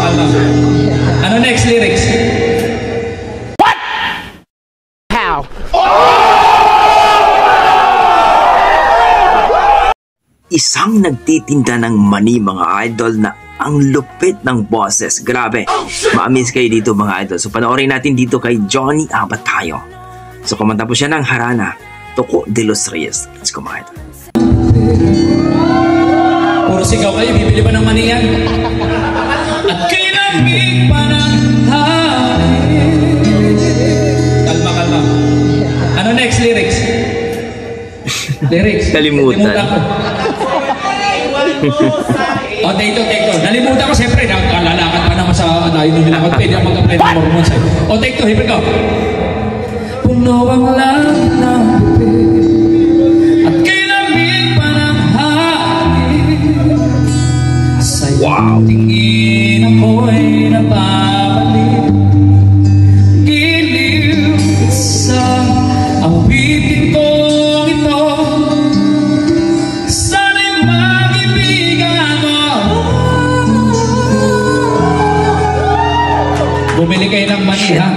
Tama. Ano next lyrics? What? How? Isang nagtitinda ng mani, mga idol, na ang lupit ng boses. Grabe. Ma-amaze kayo dito, mga idol. So panoorin natin dito kay Johnny Abatayo. So kumanta po siya ng Harana, Toco de los Reyes. Let's go, mga idol. Puro sigaw kayo, bibili ba ng mani yan? At kinamig pa ng hangin. Kalma, kalma. Ano next lyrics? Lyrics. Kalimutan. Oh, take two. Nalimutan ko, siyempre, nakalalakad pa naman sa dayo nung nilakad. Pwede ako mag-apply ng hormones sa'yo. Oh, take two, here we go. Puno ang langit ng bibig at kinamig pa ng hangin. Sa'yo tingin ako'y napapalik. Giliw sa awitin kong ito. Sana'y mag-ibigan ako. Bumili kayo ng mani, ha?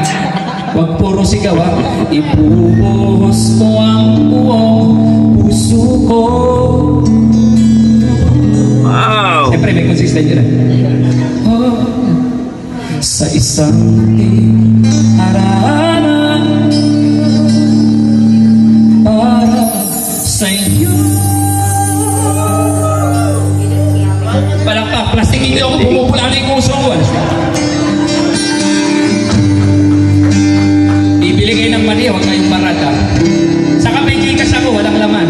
Huwag puro sigaw, ha? Ibubuhos ko ang buong puso ko. Wow! Siyempre, may consistent yun, oh, sa isang harana para sa iyo. Palakpak, plastikin niyo ako, pumupula na yung kuso ko. Bibili kayo ng mali, huwag kayong barata. Saka may gigas ako, walang laman.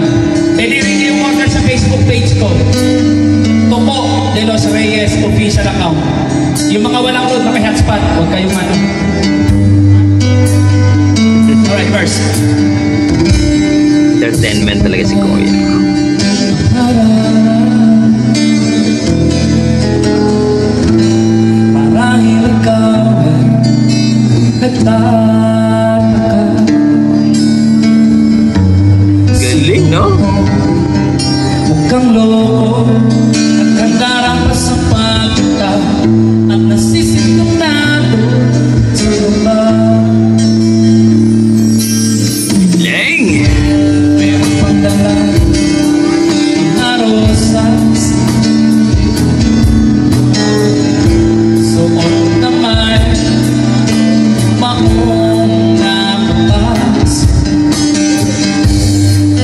Pwede rin yung order sa Facebook page ko. Toco de los Reyes official account. Yung mga walang load, maki-hotspot, huwag kayong ano. Alright, verse. Entertainment talaga si Kuya. Marahil ikaw ay nagtataka. Galing, no? Huwag kang loko, nagkandarang pa sa pagkita at nasisintunado sa lupa. Galing! Meron pang dala ang rosas. Suot naman maong nabukas.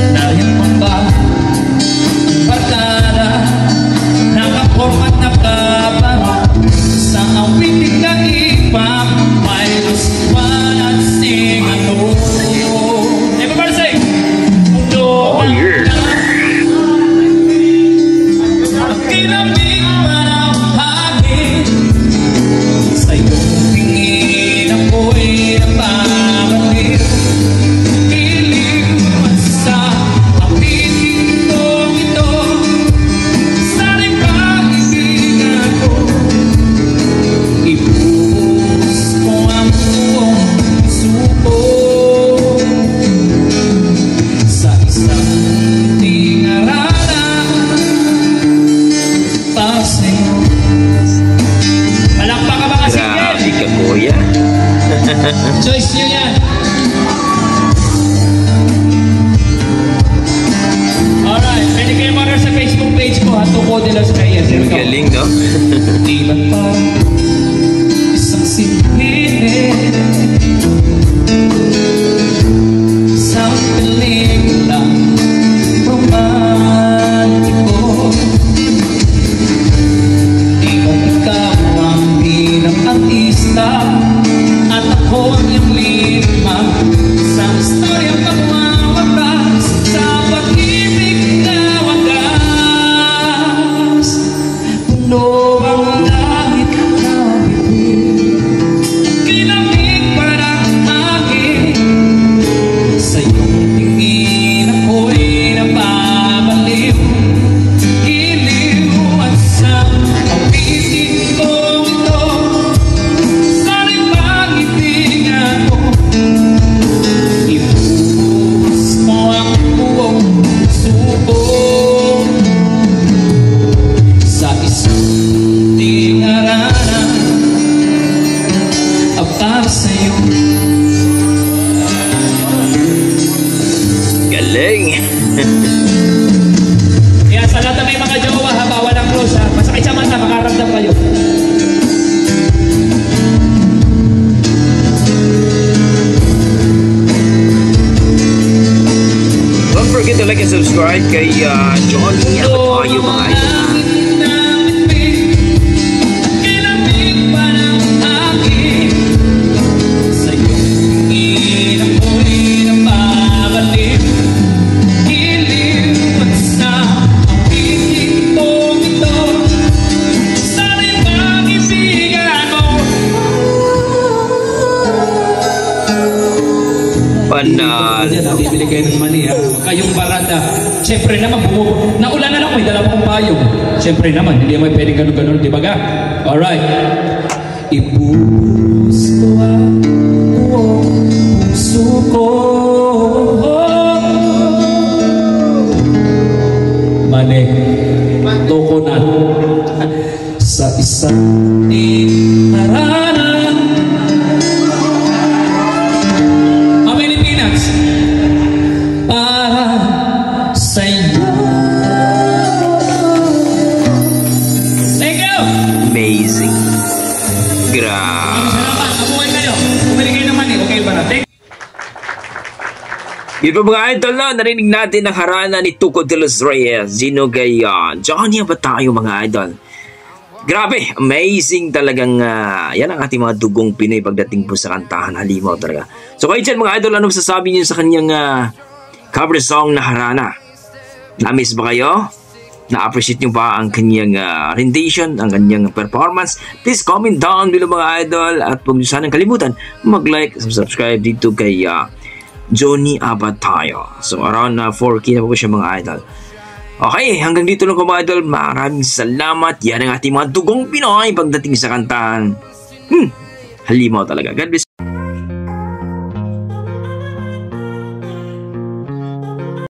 Dahil pa ba ang barkada nakapormat na kabaro sa awitin ka ipang may luspan at singano. Everybody say! Oh, yeah! Ang kinamig pa ng hangin sa iyong tingin ako'y napapaliw. Iliw at sa awitin kong ito. Sana'y pag-ibigan ko. Ibuhos ko ang buong puso ko sa isang tingarana para sa'yo. Palakpak ka mga single! Grabe ka, Kuya. Choice nyo yan! Alright, pwede kayo mag-order sa Facebook page ko, Toco de los Reyes. Here we go. Galing, no? Ilan pa isang sipin sa pelikula romantiko. Di ba ikaw ang bilang artista at ako ang iyong lima sa istoryang pagwawakas sa pag-ibig na wagas. Puno ang langit na bibig, kinamig Sa lahat na may mga jowa ha, bawal ang close ha. Masakit sa mata, makaramdam kayo. Don't forget to like and subscribe kay Johnny Abad tayo mga idol. Bibili kayo ng mani ha. Kayong barada. Siyempre naman, naulan na lang, may dala akong payong. Siyempre naman, hindi naman pwedeng ganun-ganun, di ba ga? Alright. Ibuhos ko ang puso ko. Mani. Coconut. Sa isang harana. Amazing. Grabe. Abuhay kayo. Bumili kayo naman eh. Okay ba natin? Yun po mga idol na, narinig natin ang harana ni Tuco de los Reyes. Sino kay Johnny Abad tayo mga idol. Grabe, amazing talagang yan ang ating mga dugong Pinoy pagdating po sa kantahan. Halimaw talaga. So kayo dyan mga idol, ano masasabi niyo sa kanyang cover song na harana? Na-miss ba kayo? Na-appreciate nyo ba ang kanyang rendition, ang kanyang performance? Please comment down below mga idol at huwag nyo sanang kalimutan mag-like at subscribe dito kay Johnny Abad tayo. So around 4K na po siya mga idol. Okay, hanggang dito lang po mga idol. Maraming salamat. Yan ang ating mga dugong Pinoy pagdating sa kantahan. Halimaw talaga. God bless.